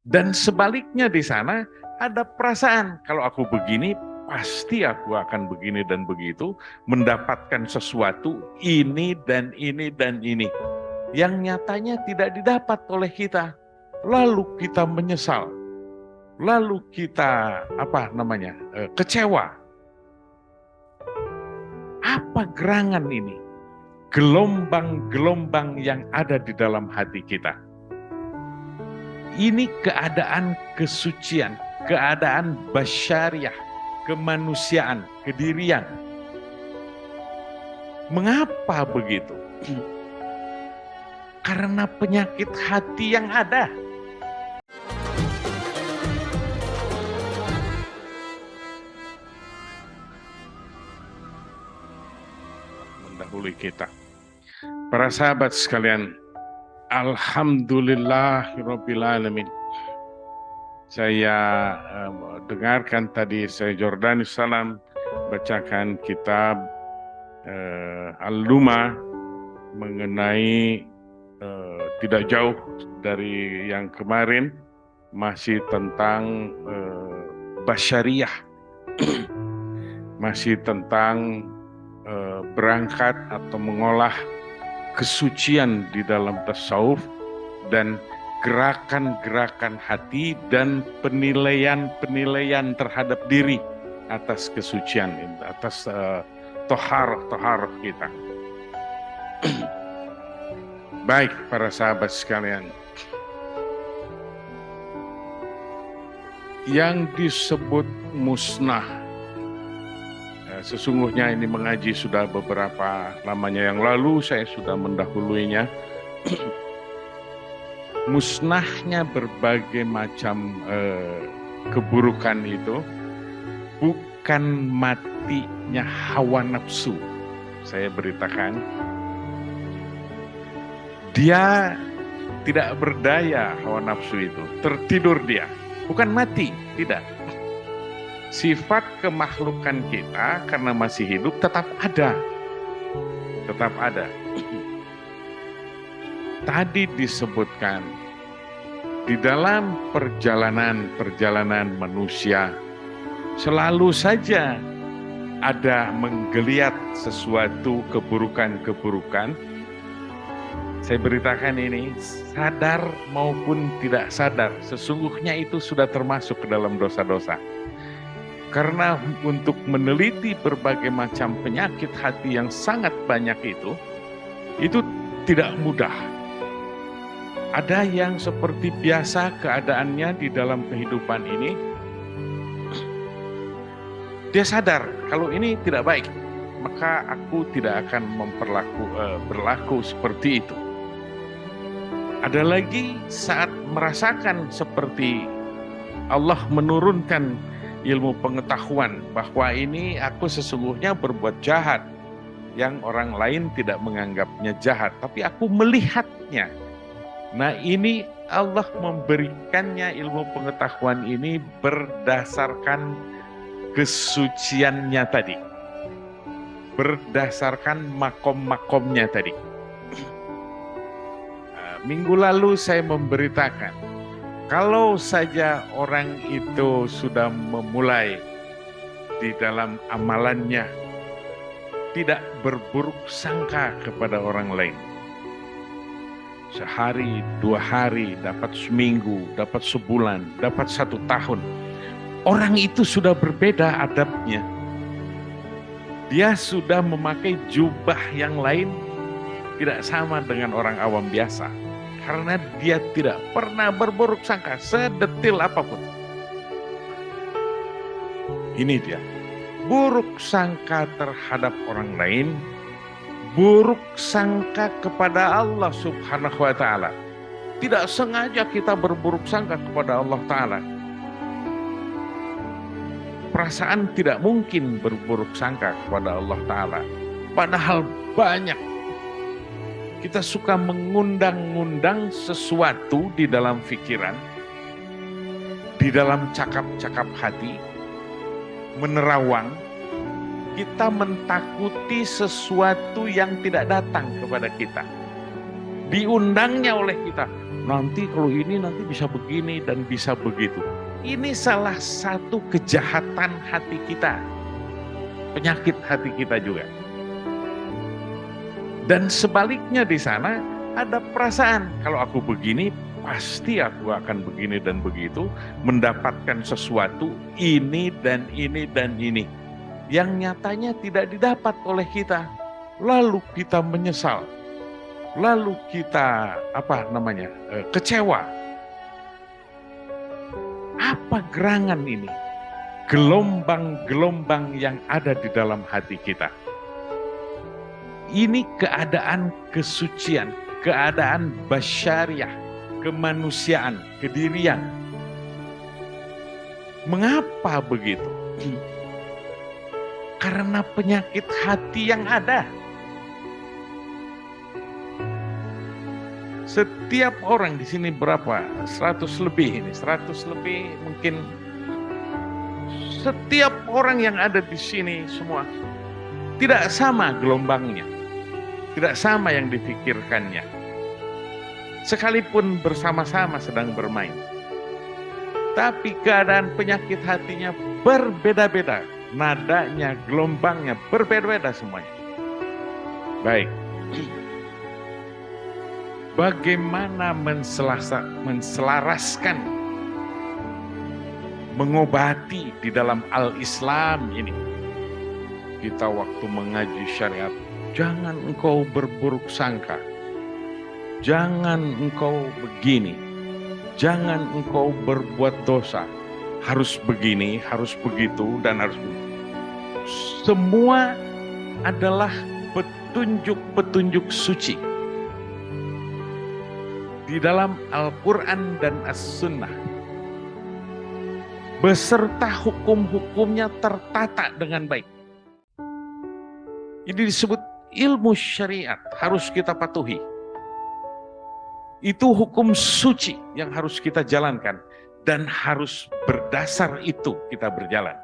Dan sebaliknya di sana ada perasaan, kalau aku begini, pasti aku akan begini dan begitu, mendapatkan sesuatu ini dan ini dan ini, yang nyatanya tidak didapat oleh kita. Lalu kita menyesal, lalu kita kecewa. Apa gerangan ini? Gelombang-gelombang yang ada di dalam hati kita. Ini keadaan kesucian, keadaan basyariah, kemanusiaan, kedirian. Mengapa begitu? Karena penyakit hati yang ada. Mendahului kita. Para sahabat sekalian, alhamdulillahirrabbilalamin. Saya dengarkan tadi saya Jordanus Salam bacakan kitab Al-Luma mengenai tidak jauh dari yang kemarin, masih tentang basyariah, masih tentang berangkat atau mengolah kesucian di dalam tasawuf dan gerakan-gerakan hati dan penilaian-penilaian terhadap diri atas kesucian, atas toharoh kita. Baik para sahabat sekalian, yang disebut musnah, sesungguhnya ini mengaji sudah beberapa lamanya yang lalu, saya sudah mendahuluinya. Musnahnya berbagai macam keburukan itu bukan matinya hawa nafsu. Saya beritakan, dia tidak berdaya hawa nafsu itu, tertidur dia, bukan mati, tidak. Sifat kemakhlukan kita karena masih hidup tetap ada. Tetap ada. Tadi disebutkan, di dalam perjalanan manusia, selalu saja ada menggeliat sesuatu keburukan-keburukan. Saya beritakan ini, sadar maupun tidak sadar, sesungguhnya itu sudah termasuk ke dalam dosa-dosa. Karena untuk meneliti berbagai macam penyakit hati yang sangat banyak itu tidak mudah. Ada yang seperti biasa keadaannya di dalam kehidupan ini, dia sadar kalau ini tidak baik, maka aku tidak akan berlaku seperti itu. Ada lagi saat merasakan seperti Allah menurunkan ilmu pengetahuan bahwa ini aku sesungguhnya berbuat jahat yang orang lain tidak menganggapnya jahat, tapi aku melihatnya. Nah, ini Allah memberikannya ilmu pengetahuan ini berdasarkan kesuciannya tadi, berdasarkan makom-makomnya tadi. Minggu lalu saya memberitakan, kalau saja orang itu sudah memulai di dalam amalannya tidak berburuk sangka kepada orang lain, sehari, 2 hari, dapat seminggu, dapat sebulan, dapat 1 tahun, orang itu sudah berbeda adabnya. Dia sudah memakai jubah yang lain, tidak sama dengan orang awam biasa. Karena dia tidak pernah berburuk sangka sedetil apapun. Ini dia, buruk sangka terhadap orang lain, buruk sangka kepada Allah Subhanahu wa Ta'ala. Tidak sengaja kita berburuk sangka kepada Allah Ta'ala. Perasaan tidak mungkin berburuk sangka kepada Allah Ta'ala. Padahal banyak. Kita suka mengundang-undang sesuatu di dalam pikiran, di dalam cakap-cakap hati, menerawang. Kita mentakuti sesuatu yang tidak datang kepada kita. Diundangnya oleh kita. nanti kalau ini nanti bisa begini dan bisa begitu. Ini salah satu kejahatan hati kita, penyakit hati kita juga. Dan sebaliknya di sana ada perasaan, kalau aku begini pasti aku akan begini dan begitu, mendapatkan sesuatu ini dan ini dan ini yang nyatanya tidak didapat oleh kita. Lalu kita menyesal, lalu kita kecewa. Apa gerangan ini? Gelombang-gelombang yang ada di dalam hati kita. Ini keadaan kesucian, keadaan basyariah, kemanusiaan, kedirian. Mengapa begitu? Karena penyakit hati yang ada. Setiap orang di sini berapa? 100 lebih ini, 100 lebih mungkin. Setiap orang yang ada di sini semua tidak sama gelombangnya, tidak sama yang difikirkannya. Sekalipun bersama-sama sedang bermain, tapi keadaan penyakit hatinya berbeda-beda, nadanya, gelombangnya berbeda-beda semuanya. Baik. Bagaimana menselaraskan, mengobati di dalam al-Islam ini? Kita waktu mengaji syariat, jangan engkau berburuk sangka, jangan engkau begini, jangan engkau berbuat dosa, harus begini, harus begitu, dan harus begitu. Semua adalah petunjuk-petunjuk suci di dalam Al-Quran dan As-Sunnah, beserta hukum-hukumnya tertata dengan baik. Ini disebut ilmu syariat, harus kita patuhi. Itu hukum suci yang harus kita jalankan, dan harus berdasar itu kita berjalan.